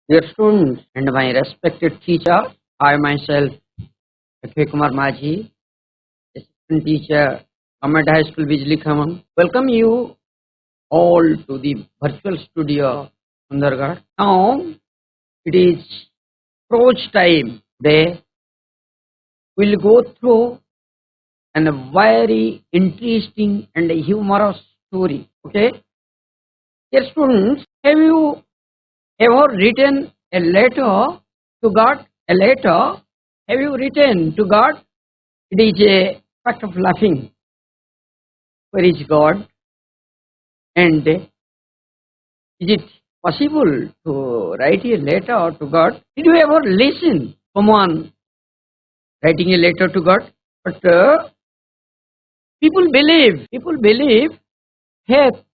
Dear students and my respected teacher, I myself, Akshya Kumar Majhi, assistant teacher, Government High School Bijli Khaman, welcome you all to the virtual studio Sundargarh. Now it is approach time. Today we'll go through a very interesting and humorous story. Okay, dear students, have you ever written a letter to God? A letter? Have you written to God? It is a fact of laughing. Where is God? And is it possible to write a letter to God? Did you ever listen someone writing a letter to God? But people believe faith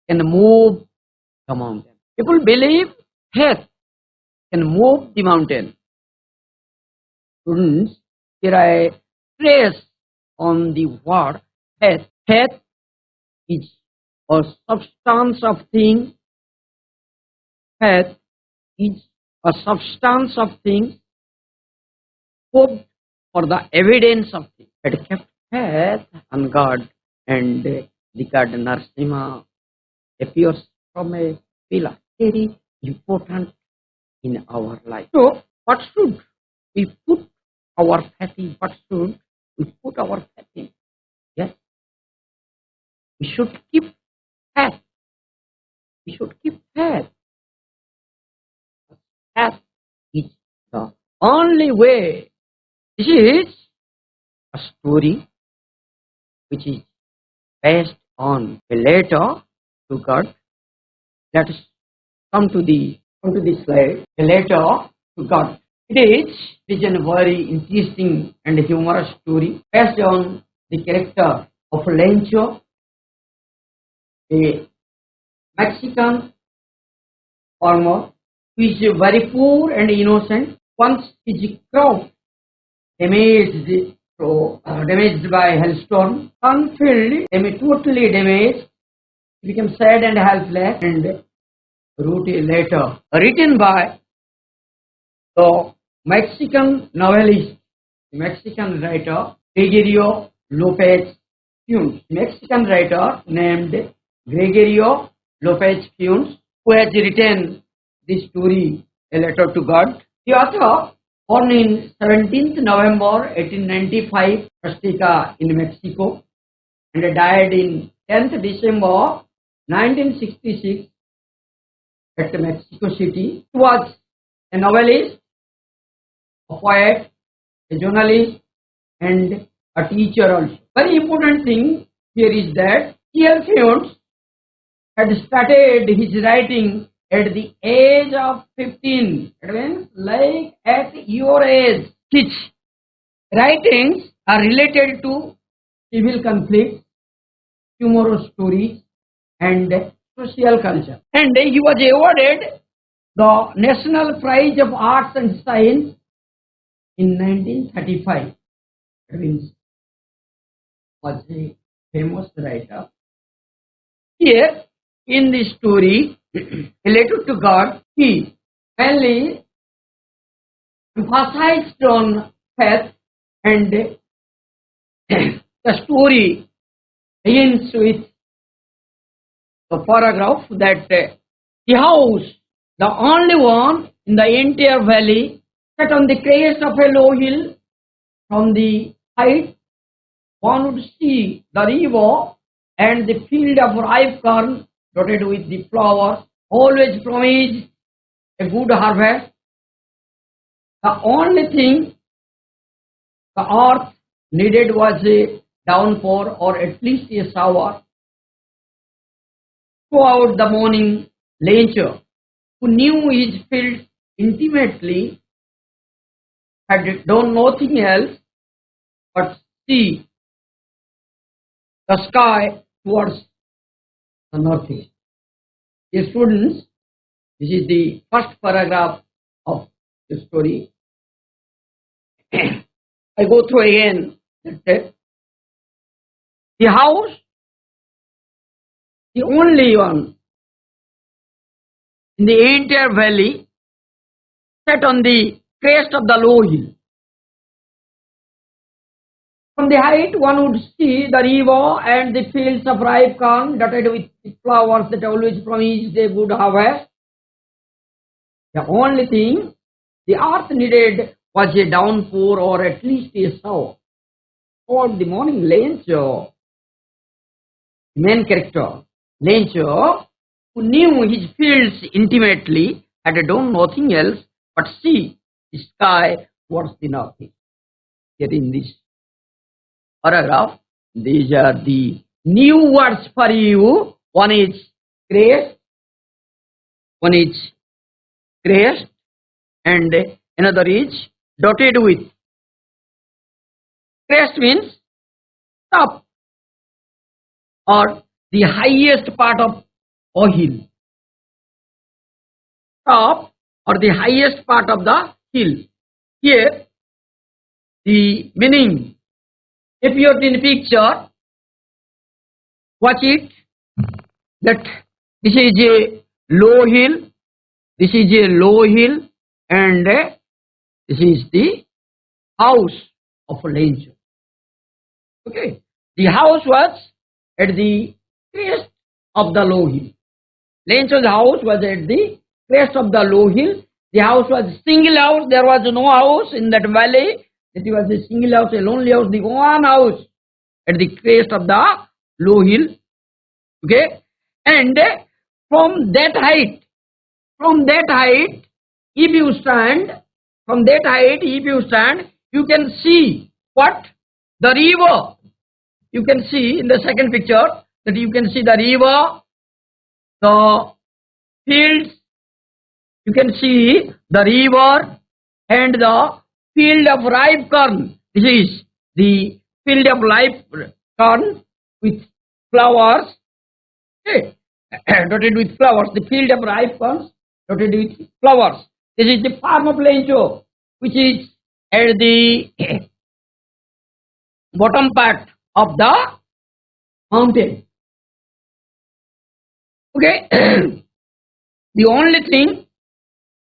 can move the mountain. People believe faith can move the mountain. Students, here I stress on the word faith. Faith is a substance of thing. Faith is a substance of thing hoped for the evidence of things. It kept faith on God, and the God Narasimha appears from a pillar. Very important in our life. So, what should we put our faith in? What should we put our faith in? Yes, we should keep faith. We should keep faith. Faith is the only way. This is a story which is based on a letter to God. Let us come to the slide. A letter to God. It is a very interesting and humorous story based on the character of Lencho, a Mexican farmer who is very poor and innocent. Once his crop damaged by hailstorm, unfilled, totally damaged, he became sad and helpless and wrote a letter written by the Mexican novelist, Mexican writer Gregorio Lopez Funes, Mexican writer named Gregorio Lopez Funes, who has written this story, A Letter to God. The author, born in 17th November 1895, Azteca in Mexico, and died in 10th December 1966 at Mexico City. He was a novelist, a poet, a journalist, and a teacher also. Very important thing here is that C.L. Funes had started his writing at the age of 15. It means like at your age. His writings are related to civil conflict, humorous stories, and social culture. And he was awarded the National Prize of Arts and Science in 1935. That means was a famous writer. Here in this story, A Letter to God, he mainly emphasized on faith, and the story begins with the paragraph that the house, the only one in the entire valley, set on the crest of a low hill. From the height, one would see the river and the field of ripe corn dotted with the flowers, always promised a good harvest. The only thing the earth needed was a downpour, or at least a shower. Throughout the morning, Lencho, who knew his field intimately, had done nothing else but see the sky towards the northeast. Dear students, this is the first paragraph of the story. I go through again. The house, the only one in the entire valley, set on the crest of the low hill. From the height, one would see the river and the fields of ripe corn dotted with flowers that always promised a good harvest. The only thing the earth needed was a downpour or at least a shower. Toward the morning, Lencho, the main character, Lencho, who knew his fields intimately, had done nothing else but see the sky towards the north. Here in this paragraph, these are the new words for you. One is crest, and another is dotted with. Crest means top or the highest part of a hill. Top or the highest part of the hill. Here, the meaning appeared in picture. Watch it. That this is a low hill. This is a low hill, and this is the house of Lencho. Okay, the house was at the crest of the low hill. Lencho's house was at the crest of the low hill. The house was a single house. There was no house in that valley. It was a single house, a lonely house, the one house at the crest of the low hill. Okay, and from that height, if you stand, you can see what? The river. You can see in the second picture that you can see the river, the fields, you can see the river and the field of ripe corn. This is the field of ripe corn with flowers, okay, dotted with flowers. The field of ripe corn dotted with flowers. This is the farm of Lencho, which is at the bottom part of the mountain. Okay, the only thing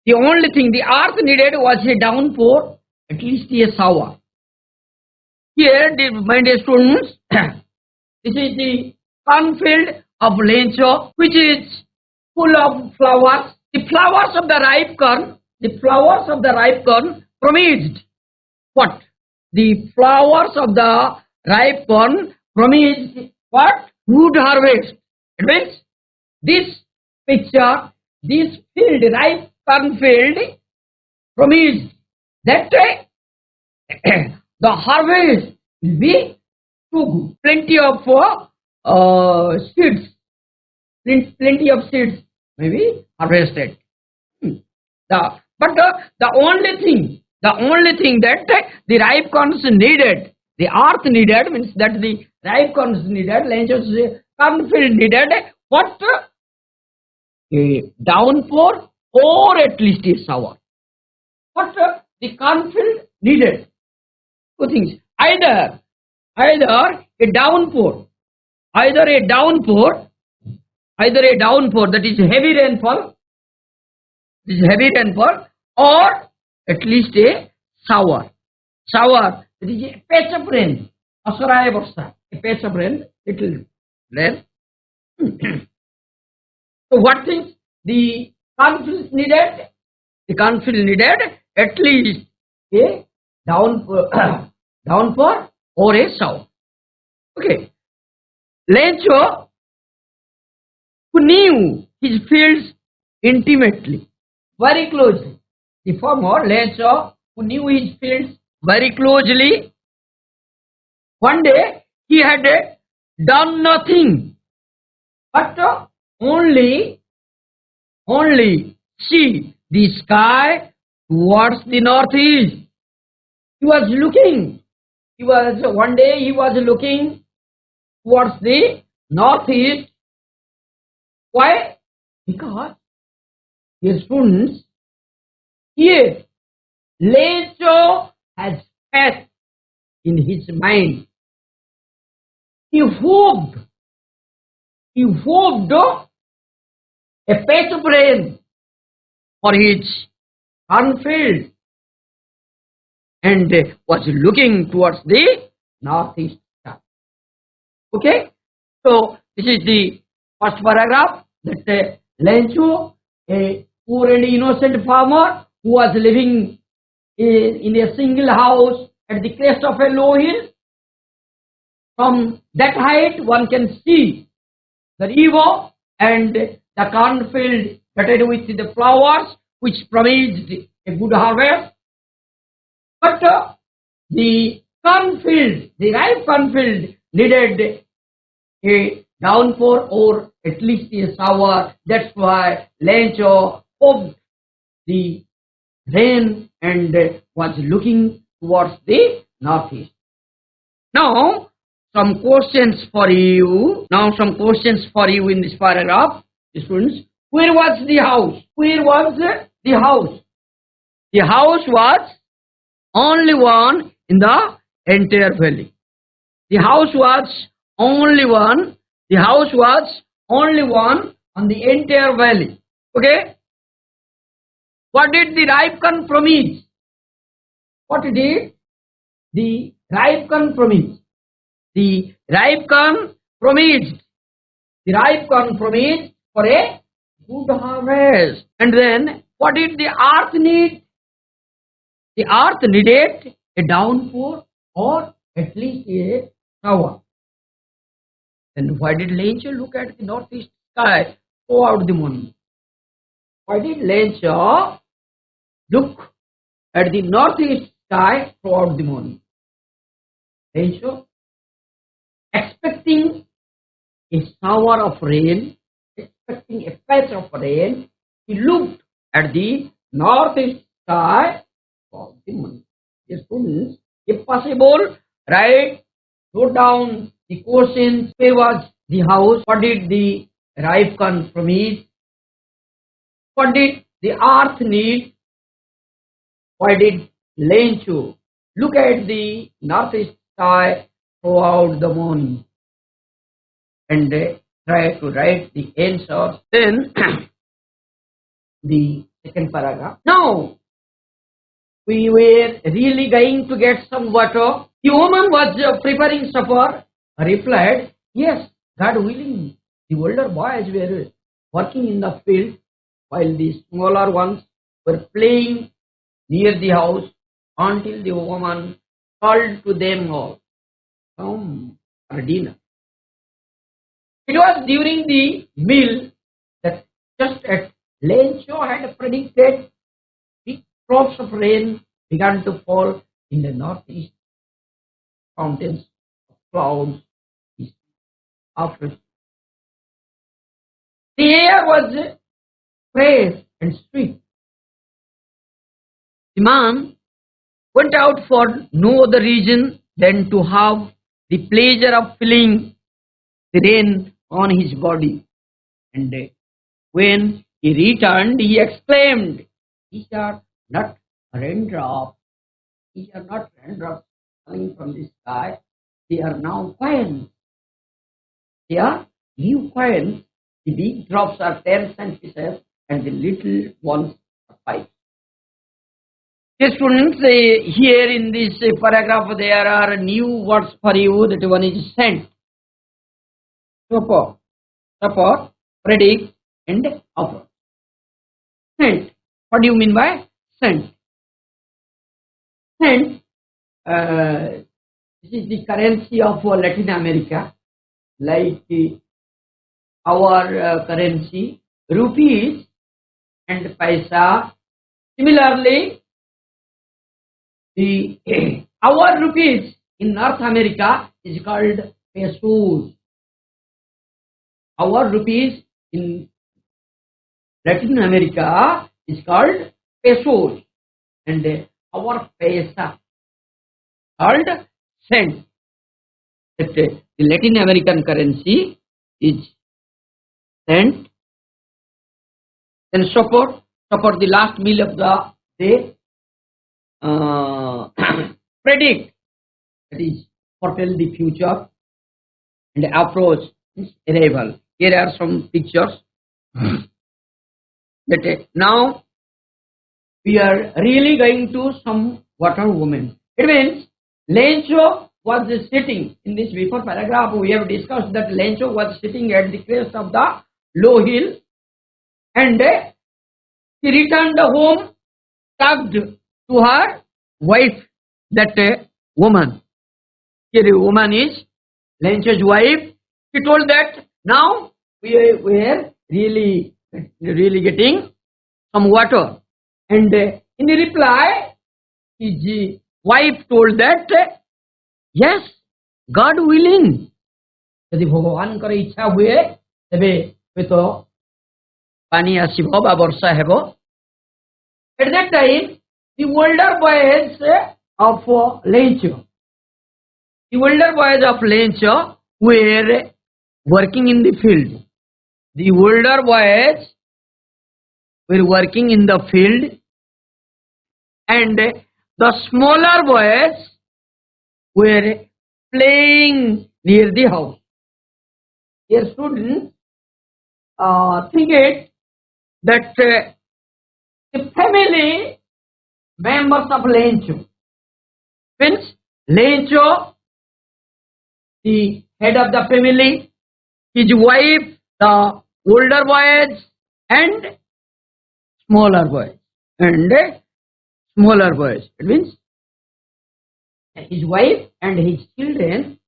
the earth needed was a downpour, at least a shower. Here, my dear students, this is the cornfield of Lencho, which is full of flowers. The flowers of the ripe corn promised what? The flowers of the ripe corn promised what? Good harvest. It means this picture, this field, ripe cornfield, promised that the harvest will be too good. Plenty of seeds, plenty of seeds may be harvested. But the only thing that the ripe corns needed, the earth needed, means that the ripe corns needed, Lencho's cornfield needed what? A downpour or at least a shower. What the cornfield needed? Two things. Either a downpour, that is heavy rainfall, or at least a shower. That is a patch of rain. Asaraya Varsa, a patch of rain, little rain. So what things the cornfield needed? The cornfield needed at least a downpour or a shower. Okay. Lencho, who knew his fields intimately, very closely. The farmer, Lencho, who knew his fields very closely, one day he had done nothing but only see the sky towards the northeast. One day he was looking towards the northeast. Why? Because, dear students, here Lencho has faith in his mind. He hoped a patch of rain for his cornfield and was looking towards the northeast sky. Okay, so this is the first paragraph that Lencho, a poor and innocent farmer who was living in a single house at the crest of a low hill. From that height, one can see the river and the cornfield dotted with the flowers, which promised a good harvest. But the cornfield, the ripe cornfield, needed a downpour or at least a shower. That's why Lencho hoped the rain and was looking towards the northeast. Now, some questions for you. In this paragraph, students. Where was the house? Where was the house? The house was only one in the entire valley. The house was only one. The house was only one on the entire valley. Okay. What did the ripe corn promise? What did the ripe corn promise? The ripe corn promised. The ripe corn promised for a good harvest. And then, what did the earth need? The earth needed a downpour or at least a shower. Then why did Lencho look at the northeast sky throughout the morning? Why did Lencho look at the northeast sky throughout the morning? Lencho, expecting a shower of rain, expecting a patch of rain, he looked at the northeast sky throughout the morning. Yes, students, if possible, write, note down the questions. Where was the house? What did the ripe corn promise? What did the earth need? Why did Lencho look at the northeast sky throughout the morning? And try to write the answers. Then the second paragraph. Now, we were really going to get some water. The woman was preparing supper. Replied, yes, God willing. The older boys were working in the field while the smaller ones were playing near the house until the woman called to them all, come for dinner. It was during the meal that just as Lencho had predicted, big drops of rain began to fall in the northeast. Fountains of clouds after. The air was fresh and sweet. The man went out for no other reason than to have the pleasure of feeling the rain on his body. And when he returned, he exclaimed, these are not raindrops. These are not raindrops falling from the sky. They are now coins. They are new coins. The big drops are 10 cent pieces and the little ones are 5. Yes, students, here in this paragraph there are new words for you. That one is sent, support, predict, and offer. Sent. What do you mean by sent? Sent. This is the currency of Latin America, like our currency, rupees and paisa. Similarly, our rupees in North America is called pesos. Our rupees in Latin America is called pesos, and our paisa called cent. That the Latin American currency is cent. Then support the last meal of the day. Predict, that is foretell the future, and approach is arrival. Here are some pictures. That now we are really going to some water woman. It means Lencho was sitting in this before paragraph. We have discussed that Lencho was sitting at the crest of the low hill, and he returned home, talked to her wife, that woman. Here a woman is Lencho's wife. She told that now we are really getting some water. And in reply, his wife told that, yes, God willing. यदि भगवान कर इच्छा हुए तबे तो पानी आसीबो बा वर्षा हेबो. At that time, the older boys of Lencho, were working in the field. The older boys were working in the field, and the smaller boys were playing near the house. Dear students, think it that the family members of Lencho, means Lencho, the head of the family, his wife, the older boys, and smaller boys. It means his wife and his children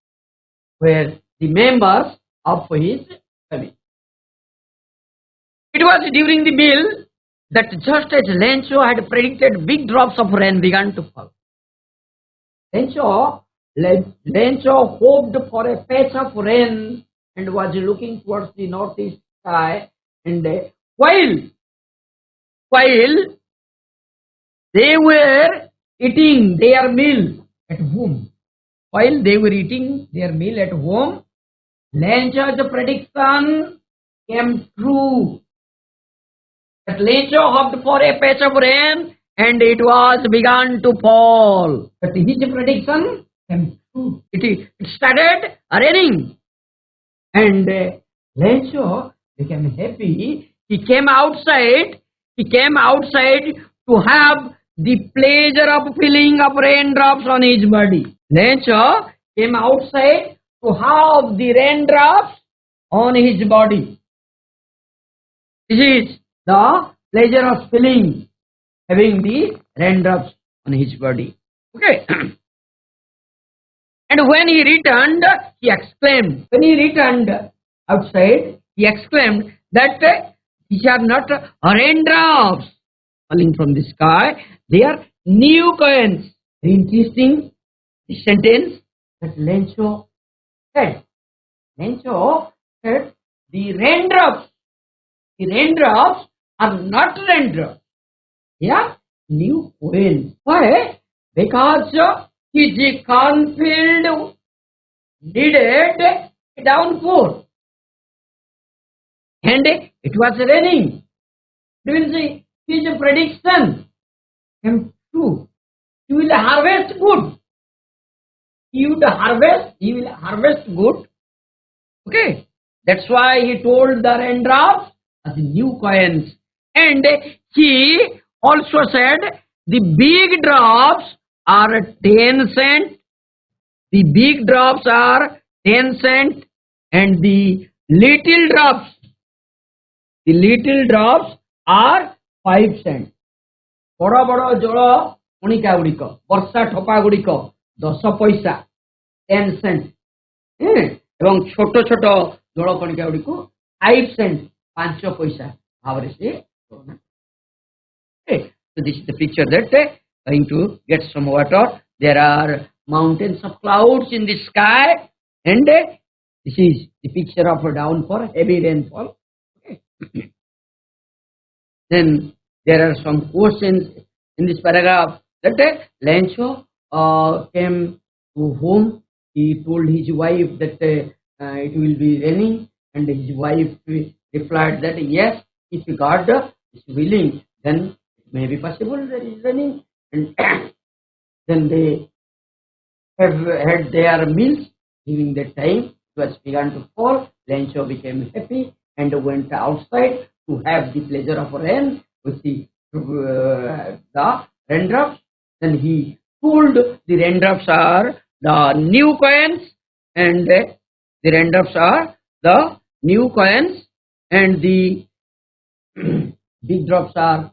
were the members of his family. It was during the meal that just as Lencho had predicted, big drops of rain began to fall. Lencho hoped for a patch of rain and was looking towards the northeast sky, and while they were eating their meal at home, Lencho's prediction came true. That Lencho hoped for a patch of rain and it was began to fall. But his prediction came true. It started raining, and Lencho became happy. He came outside to have the pleasure of feeling of raindrops on his body. Lencho came outside to have the raindrops on his body. This is the pleasure of feeling, having the raindrops on his body. Okay. And when he returned outside, he exclaimed that these are not raindrops falling from the sky, they are new coins. Interesting sentence that Lencho said. Lencho said the raindrops are not raindrops. Yeah, new coins. Why? Because his cornfield needed a downpour, and it was raining. His prediction came true. He will harvest good. He will harvest good. Okay, that's why he told the raindrops as new coins. And he also said the big drops are 10 cents. The big drops are 10 cents, and the little drops are 5 cents. बड़ बड़ जल कणिका गुड़िक वर्षा ठोपा गुड़िक 10 पैसा 10 Saint एवं छोट छोट जल कणिका गुड़िक 5 Saint 5 पैसा भाव से. So this is the picture that going to get some water. There are mountains of clouds in the sky, and this is the picture of a downpour, heavy rainfall. Okay. Then there are some questions in this paragraph that Lencho came to home. He told his wife that it will be raining, and his wife replied that yes, if God is willing, then it may be possible there is raining. And then they have had their meals. During that time, it was began to fall. Lencho became happy and went outside to have the pleasure of rain with the the raindrops. Then he told the raindrops are the new coins, and the raindrops are the new coins, and the big drops are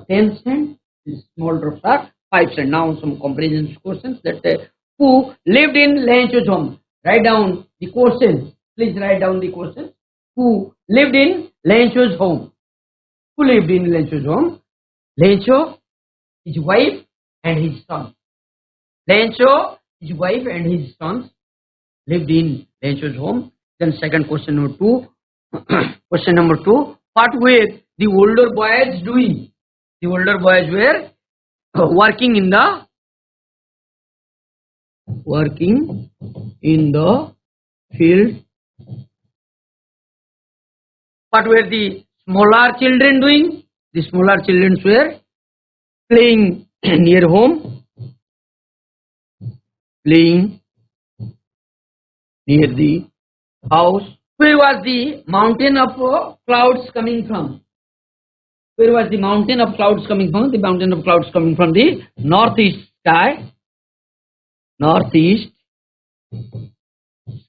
10 cents, the small drops are 5 cents. Now some comparison questions that who lived in Lencho's home. Write down the question. Please write down the question. Who lived in Lencho's home? Who lived in Lencho's home? Lencho, his wife, and his son. Lencho, his wife, and his sons lived in Lencho's home. Then second question number 2. Question number 2. What were the older boys doing? The older boys were working in the field. What were the smaller children doing? The smaller children were playing near home, playing near the house. Where was the mountain of clouds coming from? Where was the mountain of clouds coming from? The mountain of clouds coming from the northeast sky. Northeast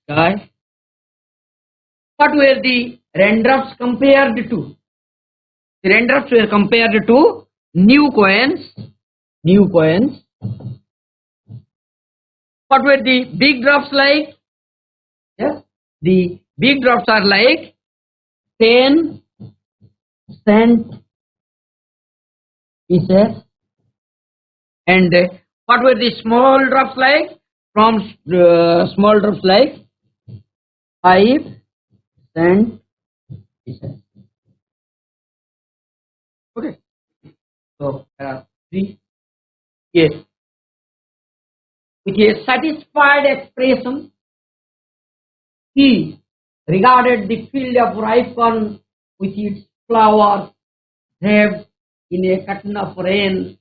sky. What were the raindrops compared to? The raindrops were compared to new coins. New coins. What were the big drops like? Yes, the big drops are like 10 cent pieces. And what were the small drops like? From small drops like 5 cent pieces. Okay. So 3. Yes. With a satisfied expression, he regarded the field of ripe corn with its flowers wrapped in a curtain of rain.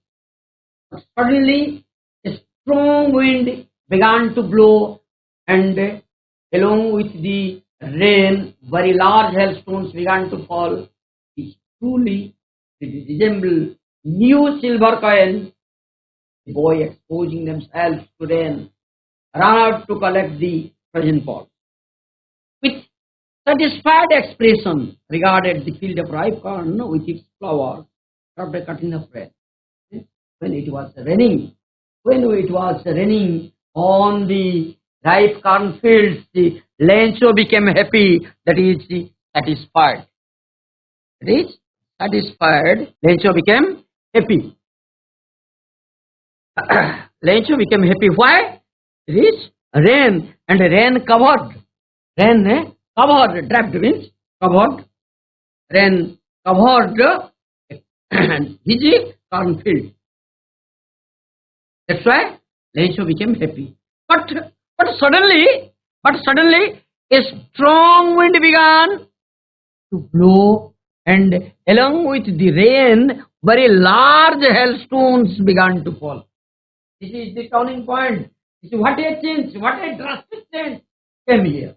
But suddenly, a strong wind began to blow, and along with the rain, very large hailstones began to fall, which truly resembled new silver coins. The boy, exposing themselves to rain, ran out to collect the frozen falls. With satisfied expression, regarded the field of ripe corn with its flowers, after cutting of rain. When it was raining on the ripe corn fields, the Lencho became happy. That is satisfied. It is satisfied. Lencho became happy. Lencho became happy. Why? It is rain, and rain covered. Rain covered, draped means covered. Rain covered his cornfield. That's why Lencho became happy. But suddenly a strong wind began to blow, and along with the rain, very large hailstones began to fall. This is the turning point. This is what a change, what a drastic change came here.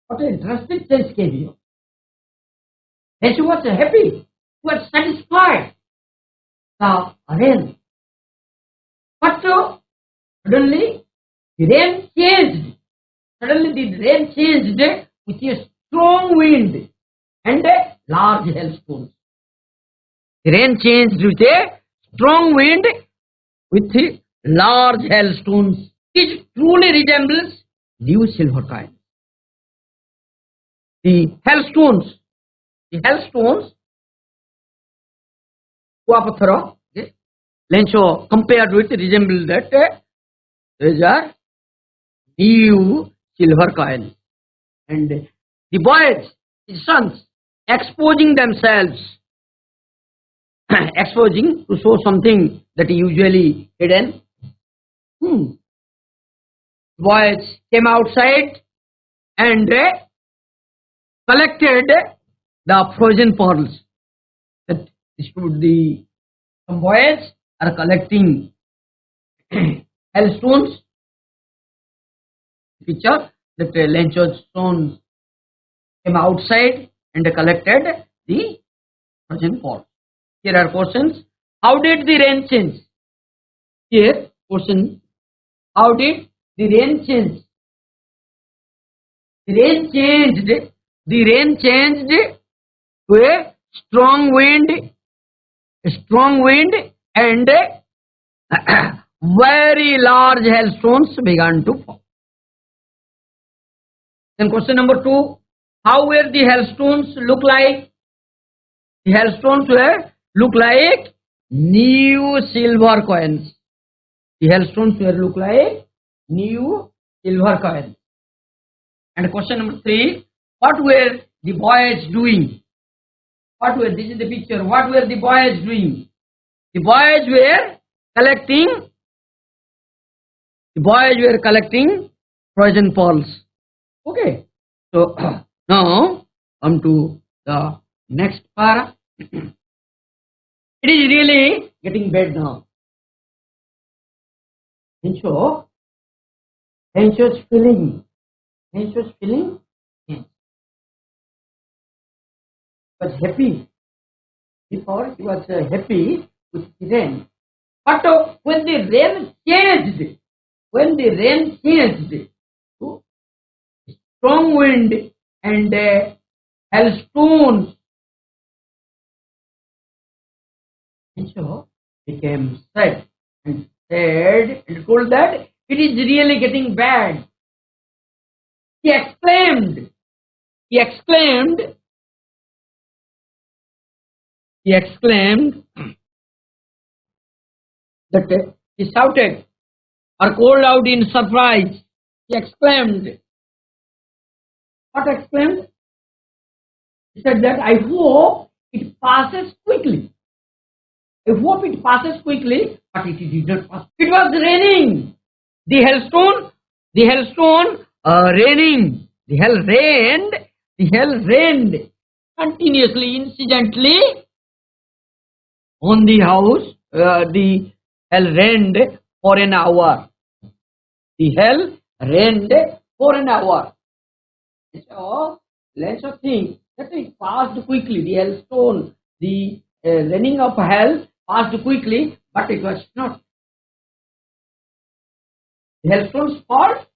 What a drastic change came here. Lencho was happy, he was satisfied. The rain. But suddenly the rain changed. Suddenly the rain changed with a strong wind and large hailstones. The rain changed with a strong wind with large hailstones. It truly resembles new silver coins. The hailstones, Kuapathara, Lencho compared with resemble that these are new silver coins. And the boys, his sons, exposing themselves, exposing to show something that is usually hidden. Boys came outside and collected the frozen pearls. That some boys are collecting hailstones. Picture that Lencho's sons came outside and collected the frozen pearls. Here are questions. How did the rain change? Here, question. How did the rain change? The rain changed. The rain changed to a strong wind, and very large hailstones began to fall. Then question number 2. How were the hailstones look like? The hailstones were look like new silver coins. The hailstones were look like new silver coins. And question number 3. What were the boys doing? This is the picture. What were the boys doing? The boys were collecting poison pearls. Okay. So now come to the next para. It is really getting bad now. Hencho's feeling. Yes. Was happy. Before he was happy with the rain. But when the rain changed to strong wind and hailstones, Hencho became sad and told that it is really getting bad. He exclaimed, that he shouted or called out in surprise. He exclaimed. What exclaimed? He said that I hope it passes quickly. But it did not pass. It was raining. The hailstone raining. The hail rained continuously, incessantly on the house. The hail rained for an hour. So let's think that it passed quickly. The hailstone, the raining of hail passed quickly, but it was not. The hailstones fall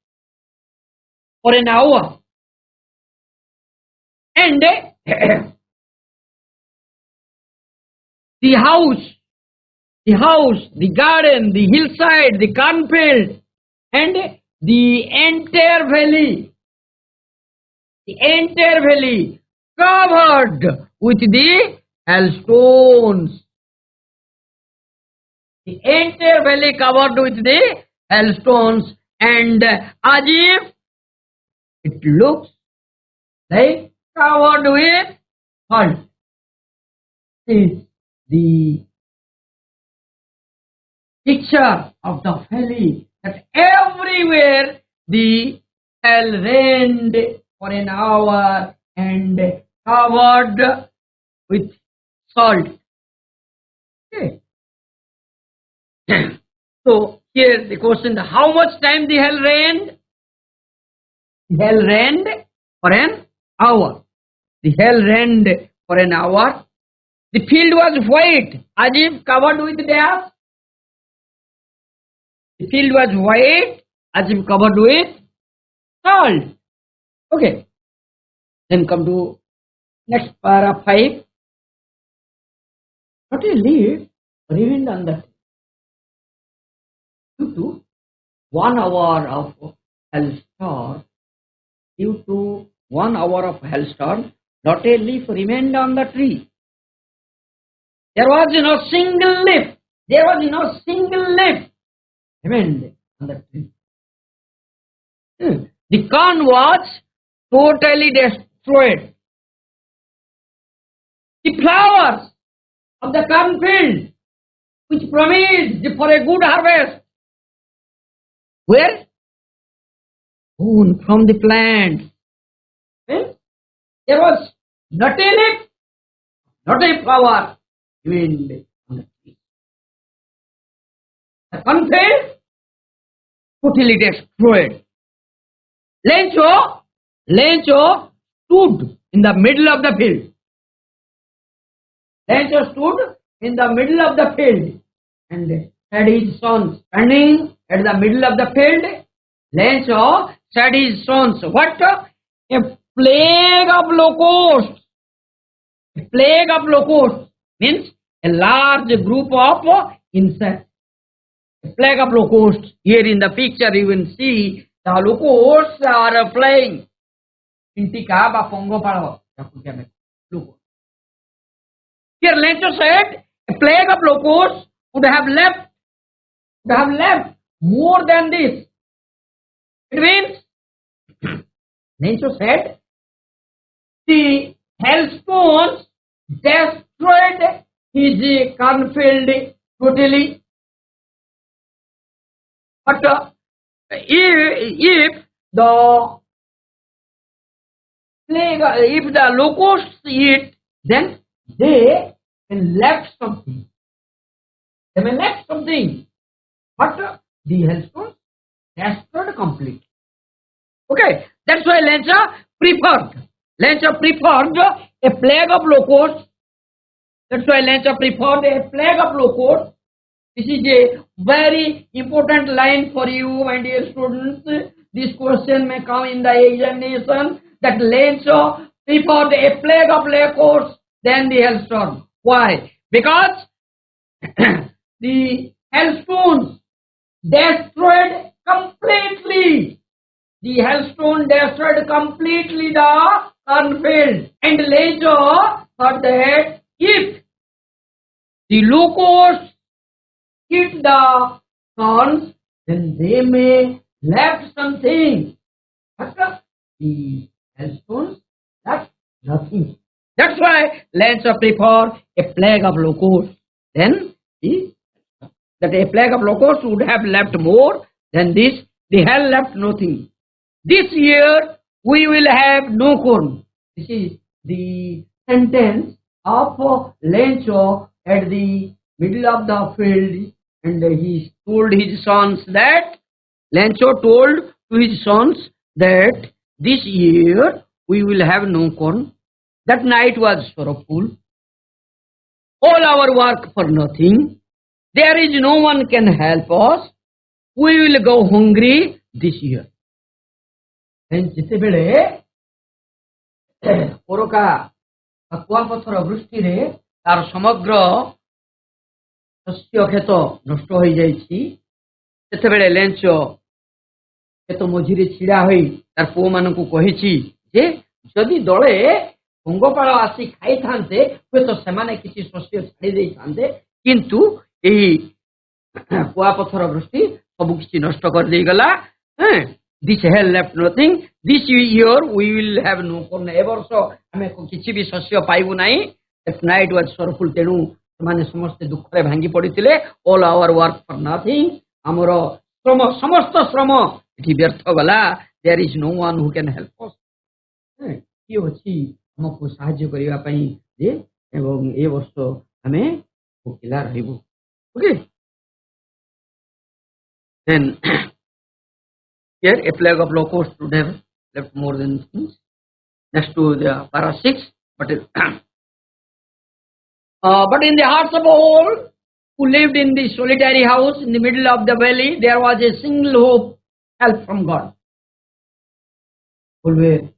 for an hour, and the house, the garden, the hillside, the cornfield, and the entire valley covered with the hailstones. The entire valley covered with the hailstones, and as if it looks like covered with salt. Is the picture of the valley, that everywhere the hail rained for an hour and covered with salt. Okay. So here the question: how much time the hail rained? The hail rained for an hour. The field was white, as if covered with dust. The field was white, as if covered with salt. Okay. Then come to next para 5. Not a leaf remained on the due to 1 hour of hailstorm. Not a leaf remained on the tree. There was no single leaf. Remained on the tree. The corn was totally destroyed. The flowers of the cornfield, which promised for a good harvest, were torn from the plant. There was not a leaf, not a flower remained on the tree. The cornfield totally destroyed. Lencho stood in the middle of the field. in the middle of the field and said his sons, standing at the middle of the field, Lencho said his sons, what? A plague of locusts. A plague of locusts means a large group of insects. A plague of locusts. Here in the picture you will see the locusts are flying. Intika ba pongopalo. Here Lencho said a plague of locusts would have left more than this. It means, Lencho said, the hailstones destroyed his cornfield totally. But if the plague, if the locusts eat, then they can left something. They may left something. But the hailstones destroyed completely. Okay, that's why Lencha preferred a plague of locusts. That's why Lencha preferred a plague of locusts. This is a very important line for you, my dear students. This question may come in the examination that Lencha preferred a plague of locusts than the hailstorm. Why? Because the hailstones destroyed completely. The hailstone destroyed completely the cornfield. And Lencho thought that if the locusts eat the corn, then they may left something. But the hailstones left nothing. That's why Lencho preferred a plague of locusts. Then that a plague of locusts would have left more than this. The hail left nothing. This year we will have no corn. This is the sentence of Lencho at the middle of the field, and he told his sons that Lencho told to his sons that this year we will have no corn. That night was sorrowful. All our work for nothing. There is no one can help us. We will go hungry this year. ଯେତେବେଳେ ପରକା କୁଆପଥର ବୃଷ୍ଟିରେ ତାର ସମଗ୍ର ଶସ୍ୟ କ୍ଷେତ ନଷ୍ଟ ହୋଇଯାଇଛି, ସେତେବେଳେ ଲେଞ୍ଚ କ୍ଷେତ ମଝିରେ ଛିଡ଼ା ହୋଇ ତାର ପୁଅମାନଙ୍କୁ କହିଛି ଯେ ଯଦି ଦଳେ ପଙ୍ଗପାଳ ଆସି ଖାଇଥାନ୍ତେ ହୁଏତ ସେମାନେ କିଛି ଶସ୍ୟ ଛାଡ଼ି ଦେଇଥାନ୍ତେ, କିନ୍ତୁ ଏହି କୁଆପଥର ବୃଷ୍ଟି ସବୁ କିଛି ନଷ୍ଟ କରିଦେଇଗଲା. This hail left nothing. This year we will have no corn. ए वर्ष आमे किछि भी शस्य पाइबु नाही. That night was sorrowful. तेणु ସେମାନେ ସମସ୍ତେ ଦୁଃଖରେ ଭାଙ୍ଗି ପଡ଼ିଥିଲେ. All our work for nothing. ଆମର ଶ୍ରମ ସମସ୍ତ ଶ୍ରମ ଏଠି ବ୍ୟର୍ଥ ଗଲା. There is no one who can help us. କିଏ ଅଛି ଆମକୁ ସାହାଯ୍ୟ କରିବା ପାଇଁ ଯେ ଏବଂ ଏ ବର୍ଷ ଆମେ ଭୋକିଲା ରହିବୁ. Okay. Then here a plague of locusts would have left more than things. Next to the para 6, but in the hearts of all who lived in the solitary house in the middle of the valley, there was a single hope, help from God. All were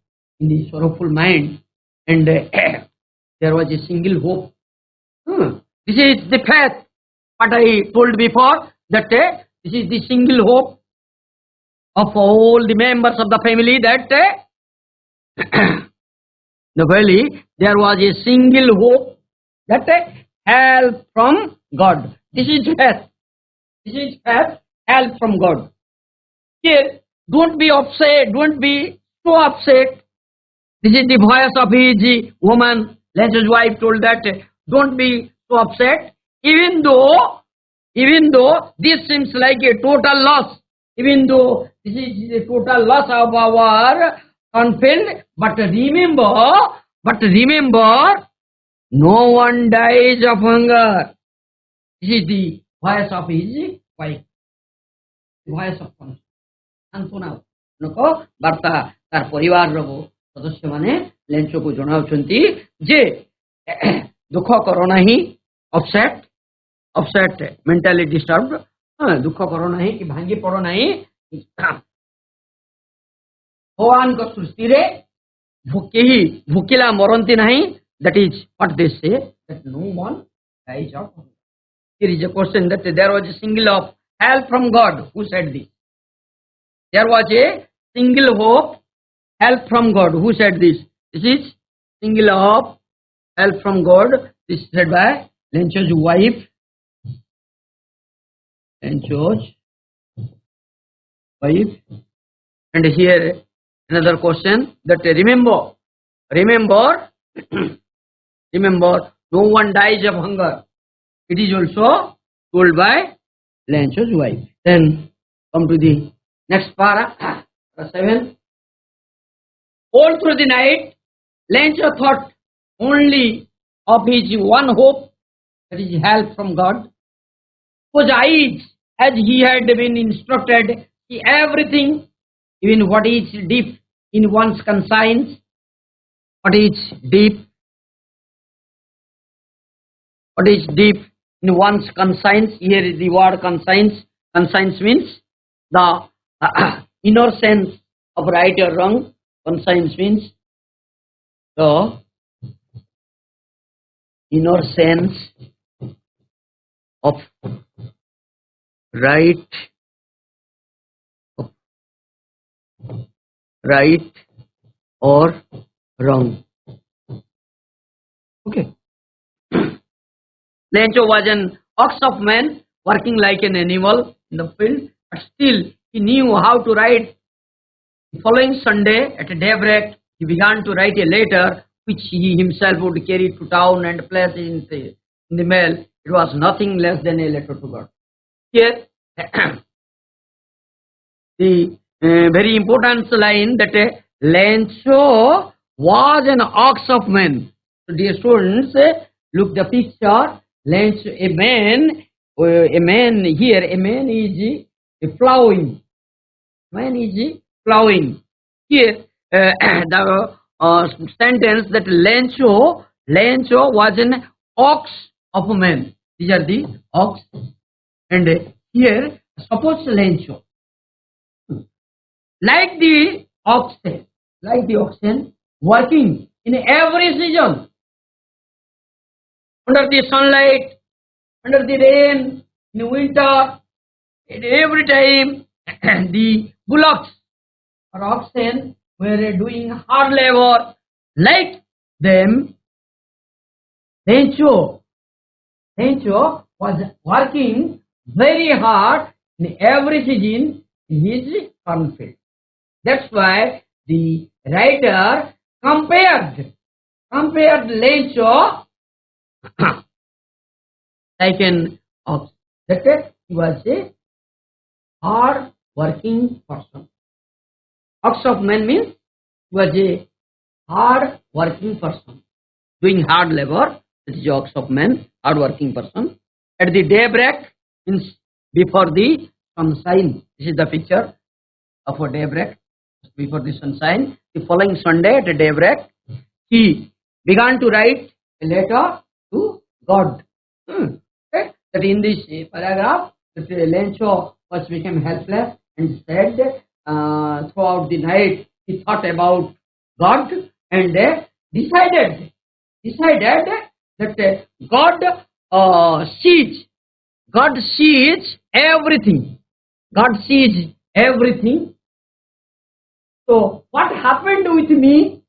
in the sorrowful mind, and there was a single hope. This is the faith. What I told before, that this is the single hope of all the members of the family, that the valley, there was a single hope, that help from God. This is faith. This is faith, help from God. Here, don't be upset, don't be so upset. This is the voice of his woman. Lencho's wife told that, don't be so upset, even though this seems like a total loss, even though this is a total loss of our cornfield, but remember, no one dies of hunger. This is the voice of his wife, the voice of Santona. Barta tar parivar ro सदस्य माने Lencho को जणाउछंती जे दुख करो नाही, upset, mentally disturbed, दुख करो नहीं कि भांगी पड़ो नहीं, भगवान को सृष्टि रे भूकिला मरंती नहीं. That is what they say, that no one dies of hunger. Here is a question that there was a single of help from God. Who said this? There was a single hope, help from God. Who said this? This is single hope, help from God. This is said by Lencho's wife. Lencho's wife. And here another question that remember, remember, no one dies of hunger. It is also told by Lencho's wife. Then come to the next para, 7. All through the night, Lencho thought only of his one hope, that is help from God. Whose eyes, as he had been instructed, see everything, even what is deep in one's conscience. What is deep? What is deep in one's conscience? Here is the word conscience. Conscience means the inner sense of right or wrong. Conscience means the inner sense of right or wrong. Okay. Lencho was an ox of man working like an animal in the field, but still he knew how to write. The following Sunday at daybreak, he began to write a letter which he himself would carry to town and place in the mail. It was nothing less than a letter to God. Here, the very important line that Lencho was an ox of man. So dear students, look the picture. Lencho, a man here, a man is plowing. Man is plowing. Here, the sentence that Lencho was an ox of a man. These are the ox. And here, suppose Lencho, like the oxen, working in every season, under the sunlight, under the rain, in winter, at every time, the bullocks or oxen were doing hard labor. Like them, Lencho was working very hard in every season in his cornfield. That's why the writer compared Lencho like an ox. That is, he was a hard working person. Ox of man means he was a hard working person, doing hard labor. That is ox of man, hard working person. At the daybreak means before the sunshine. This is the picture of a daybreak, before the sunshine. The following Sunday at daybreak, he began to write a letter to God. Okay? That in this paragraph, that Lencho was became helpless and said throughout the night he thought about God and decided that God sees everything. God sees everything. So what happened with me,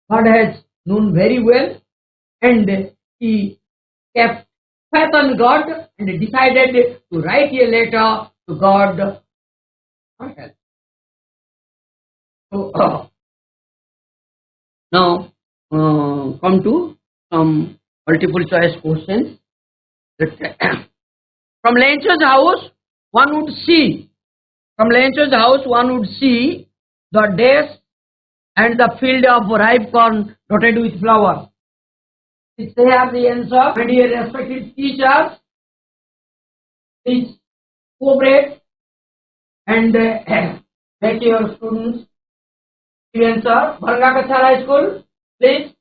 God has known very well, and he kept faith on God and decided to write a letter to God for help. So now come to some multiple choice questions. From Lencho's house, one would see the days and the field of ripe corn dotted with flowers. If they have the answer, my dear respected teachers, please cooperate and make your students give answer. Bharga Kachar High School, please.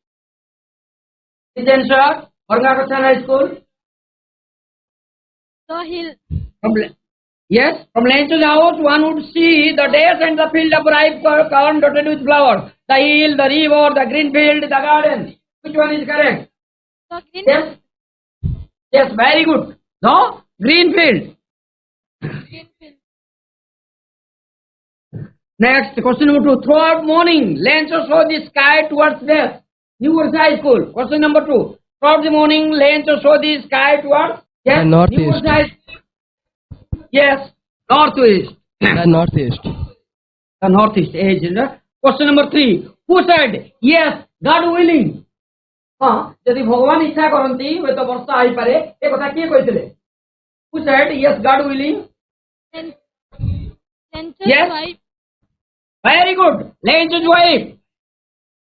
Please answer. Bharga Kachar High School. The hill. From, yes, from Lencho's house one would see the days and the field of ripe corn dotted with flowers. The hill, the river, the green field, the garden. Which one is correct? The green. Yes. Yes, very good. No? Green field. Green field. Next, question number 2. Throughout morning, Lencho saw the sky towards west. New Versa High School. Question number 2. Throughout the morning, Lencho saw the sky towards yes, northeast. New Versa High School. Yes, northwest. The northeast. The northeast edge. Question number 3. Who said, yes, God willing? ଯଦି ଭଗବାନ ଇଚ୍ଛା କରନ୍ତି ହୁଏତ ବର୍ଷା ହେଇପାରେ ଏ କଥା କିଏ କହିଥିଲେ? Who said, yes, God willing? Yes. Wife. Very good. Lencho's wife.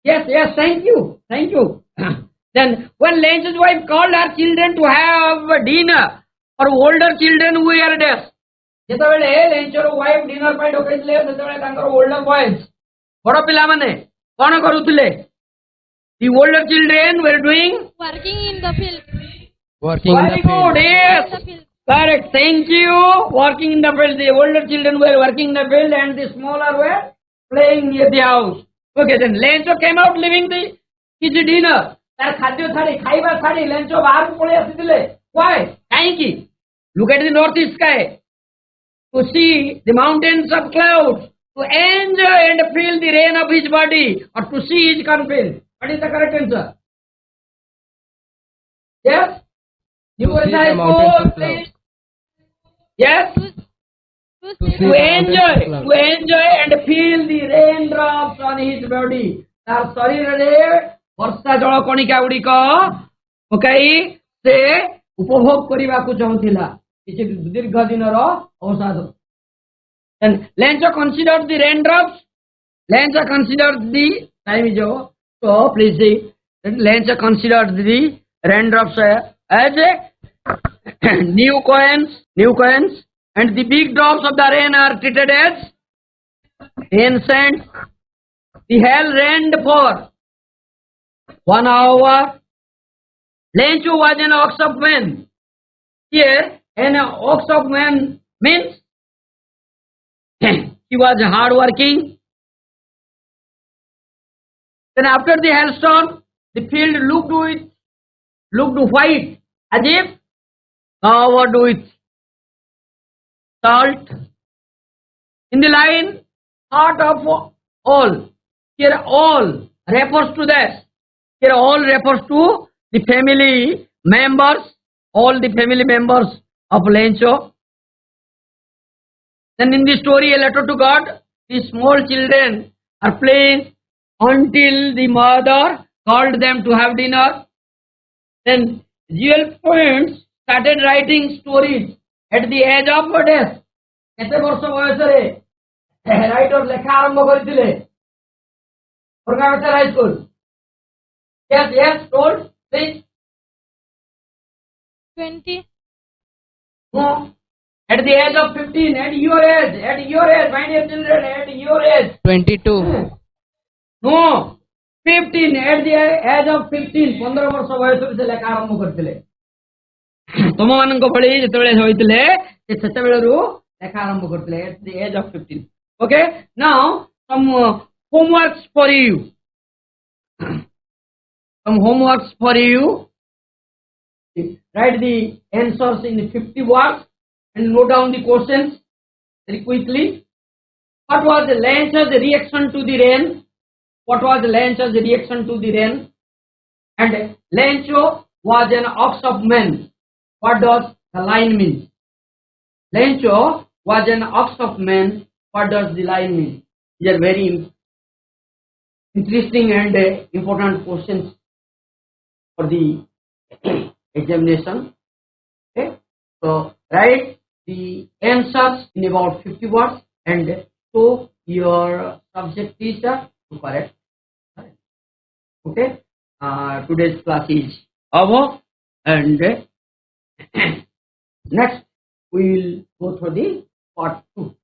Yes, yes, thank you. Thank you. Then, when Lencho's wife called her children to have dinner, or older children who were there, ଯେତେବେଳେ ଲେଞ୍ଚର wife dinner ପାଇଁ ଡକେଇଥିଲେ ସେତେବେଳେ ତାଙ୍କର older boys ବଡ଼ ପିଲାମାନେ କଣ କରୁଥିଲେ? The older children were doing Working in the field. Working very in the good. field. Yes, In the field. correct. Thank you. Working in the field. The older children were working in the field, and the smaller were playing near the house. Okay, then Lencho came out leaving the his dinner. ତାର ଖାଦ୍ୟ ଛାଡ଼ି ଖାଇବା ଛାଡ଼ି ଲେଞ୍ଚ ବାହାରକୁ ପଳେଇ ଆସିଥିଲେ. Why? କାହିଁକି? Look at the northeast sky. To see the mountains of clouds, to enjoy and feel the rain of his body, or to see his cornfield. What is the correct answer? Yes? You To were see the like, mountains oh, of clouds. yes? To To see see To the enjoy, mountains of clouds. to enjoy and feel the raindrops on his body. ତାର ଶରୀରରେ ବର୍ଷା ଜଳ କଣିକା ଗୁଡ଼ିକ ପକାଇ ସେ ଉପଭୋଗ କରିବାକୁ ଚାହୁଁଥିଲା କିଛି ଦୀର୍ଘ ଦିନର ଅବସାଦ. Then Lencho considered the raindrops. Lencho considered the time is over. So please see. Lencho considered the raindrops as new coins, and the big drops of the rain are treated as ancient. The hell rained for 1 hour. Lencho was an ox of man. Here, an ox of man means he was hard working. Then after the hailstorm, the field looked white, as if covered with salt. In the line, heart of all. Here all refers to that. Here all refers to the family members, all the family members of Lencho. Then in the story, a letter to God, the small children are playing until the mother called them to have dinner. Then Jewel Points started writing stories at the age of death. କେତେ ବର୍ଷ ବୟସରେ writer ଲେଖା ଆରମ୍ଭ କରିଥିଲେ? High School. Yes, told, please. 20. No. At the age of 15, at your age, my dear children, at your age. 22. No. 15, at the age of 15, 15 ବର୍ଷ ବୟସରେ ସେ ଲେଖା ଆରମ୍ଭ କରିଥିଲେ. ତମମାନଙ୍କ ଭଳି ଯେତେବେଳେ ହୋଇଥିଲେ ସେ ସେତେବେଳରୁ ଲେଖା ଆରମ୍ଭ କରିଥିଲେ at the age of 15. Okay, now some homeworks for you. Some homeworks for you. Write the answers in 50 words and note down the questions very quickly. What was the Lencho's reaction to the rain? What was Lencho's reaction to the rain? And Lencho was an ox of man. What does the line mean? Lencho was an ox of man. What does the line mean? These are very interesting and important questions for the examination. Okay, so write the answers in about 50 words and show your subject teacher to correct. Okay, today's class is over, and next we will go through the part 2.